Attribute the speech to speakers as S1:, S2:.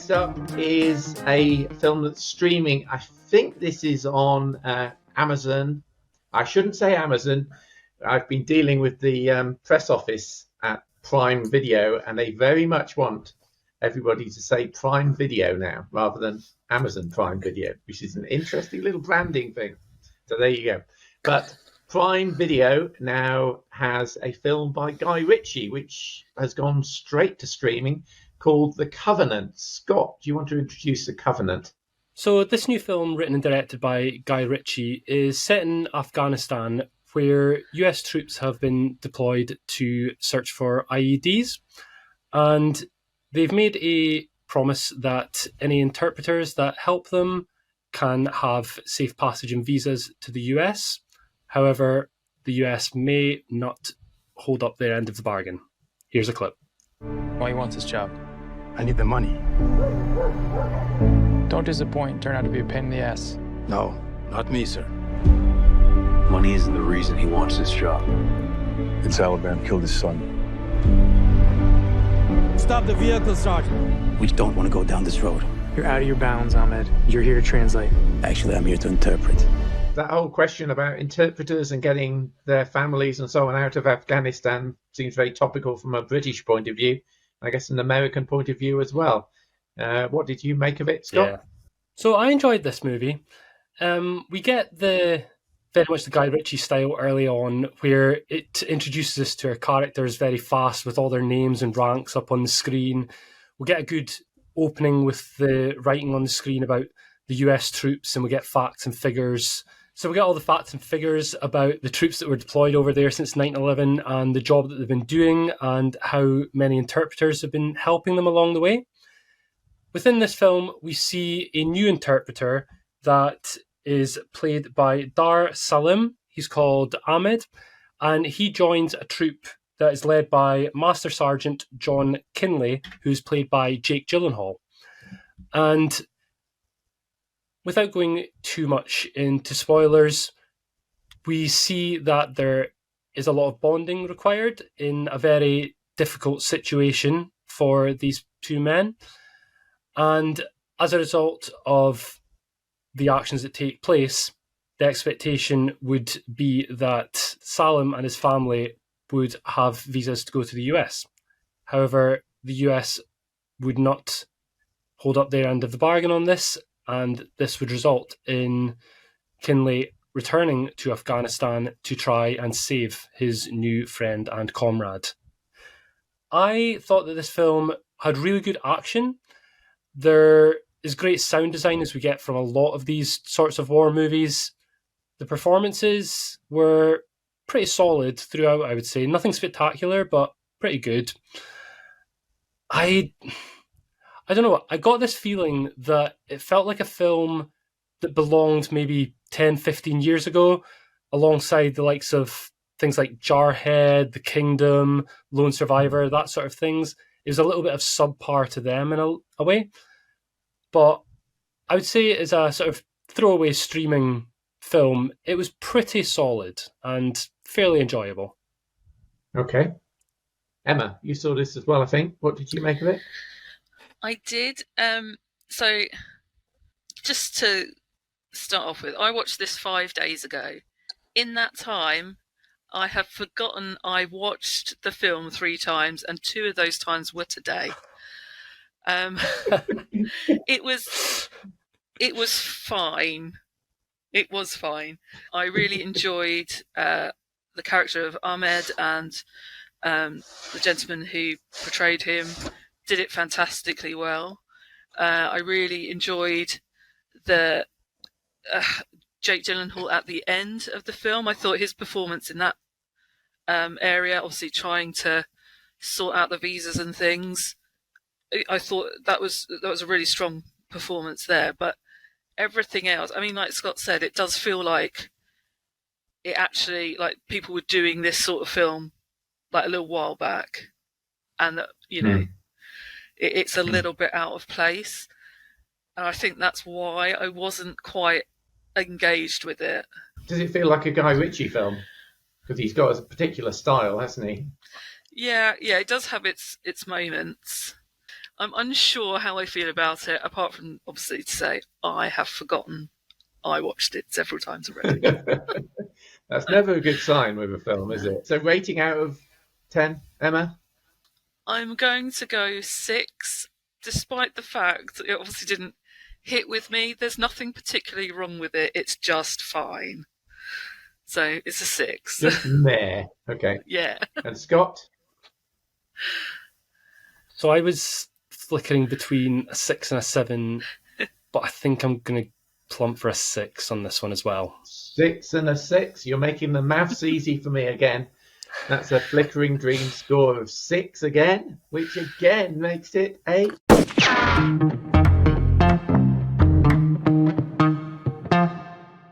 S1: Next up is a film that's streaming. I think this is on Amazon. I shouldn't say Amazon. I've been dealing with the press office at Prime Video, and they very much want everybody to say Prime Video now rather than Amazon Prime Video, which is an interesting little branding thing. So there you go. But Prime Video now has a film by Guy Ritchie, which has gone straight to streaming, called The Covenant. Scott, do you want to introduce The Covenant?
S2: So this new film, written and directed by Guy Ritchie, is set in Afghanistan, where US troops have been deployed to search for IEDs. And they've made a promise that any interpreters that help them can have safe passage and visas to the US. However, the US may not hold up their end of the bargain. Here's a clip.
S3: Why he wants this job?
S4: I need the money.
S3: Don't disappoint. Turn out to be a pain in the ass.
S4: No, not me, sir.
S5: Money isn't the reason he wants this job.
S4: The Taliban killed his son.
S6: Stop the vehicle, Sergeant.
S7: We don't want to go down this road.
S8: You're out of your bounds, Ahmed. You're here to translate.
S7: Actually, I'm here to interpret.
S1: That whole question about interpreters and getting their families and so on out of Afghanistan seems very topical from a British point of view. I guess an American point of view as well. What did you make of it, Scott?
S2: Yeah. So I enjoyed this movie. We get very much the Guy Ritchie style early on, where it introduces us to our characters very fast with all their names and ranks up on the screen. We get a good opening with the writing on the screen about the US troops, and we get facts and figures. So we get all the facts and figures about the troops that were deployed over there since 9/11 and the job that they've been doing and how many interpreters have been helping them along the way. Within this film, we see a new interpreter that is played by Dar Salim. He's called Ahmed, and he joins a troop that is led by Master Sergeant John Kinley, who's played by Jake Gyllenhaal. And without going too much into spoilers, we see that there is a lot of bonding required in a very difficult situation for these two men. And as a result of the actions that take place, the expectation would be that Salim and his family would have visas to go to the US. However, the US would not hold up their end of the bargain on this, and this would result in Kinley returning to Afghanistan to try and save his new friend and comrade. I thought that this film had really good action. There is great sound design, as we get from a lot of these sorts of war movies. The performances were pretty solid throughout, I would say. Nothing spectacular, but pretty good. I don't know, I got this feeling that it felt like a film that belonged maybe 10, 15 years ago, alongside the likes of things like Jarhead, The Kingdom, Lone Survivor, that sort of things. It was a little bit of subpar to them in a way. But I would say as a sort of throwaway streaming film, it was pretty solid and fairly enjoyable.
S1: Okay. Emma, you saw this as well, I think. What did you make of it?
S9: I did. So just to start off with, I watched this 5 days ago. In that time, I have forgotten I watched the film 3 times, and 2 of those times were today. It was fine. It was fine. I really enjoyed the character of Ahmed, and the gentleman who portrayed him did it fantastically well. I really enjoyed the Jake Gyllenhaal at the end of the film. I thought his performance in that area, obviously trying to sort out the visas and things, I thought that was a really strong performance there. But everything else, I mean, like Scott said, it does feel like it actually, like, people were doing this sort of film like a little while back, and that, you know, it's a little bit out of place, and I think that's why I wasn't quite engaged with it.
S1: Does it feel like a Guy Ritchie film? Because he's got a particular style, hasn't he?
S9: Yeah, it does have its moments. I'm unsure how I feel about it, apart from obviously to say I have forgotten I watched it several times already.
S1: That's never a good sign with a film, is it? So rating out of 10, Emma?
S9: I'm going to go 6, despite the fact that it obviously didn't hit with me. There's nothing particularly wrong with it. It's just fine. So it's a 6.
S1: Just meh. Okay.
S9: Yeah.
S1: And Scott?
S2: So I was flickering between a 6 and a 7, but I think I'm going to plump for a 6 on this one as well.
S1: 6 and a 6. You're making the maths easy for me again. That's a Flickering Dreams score of 6 again, which again makes it 8.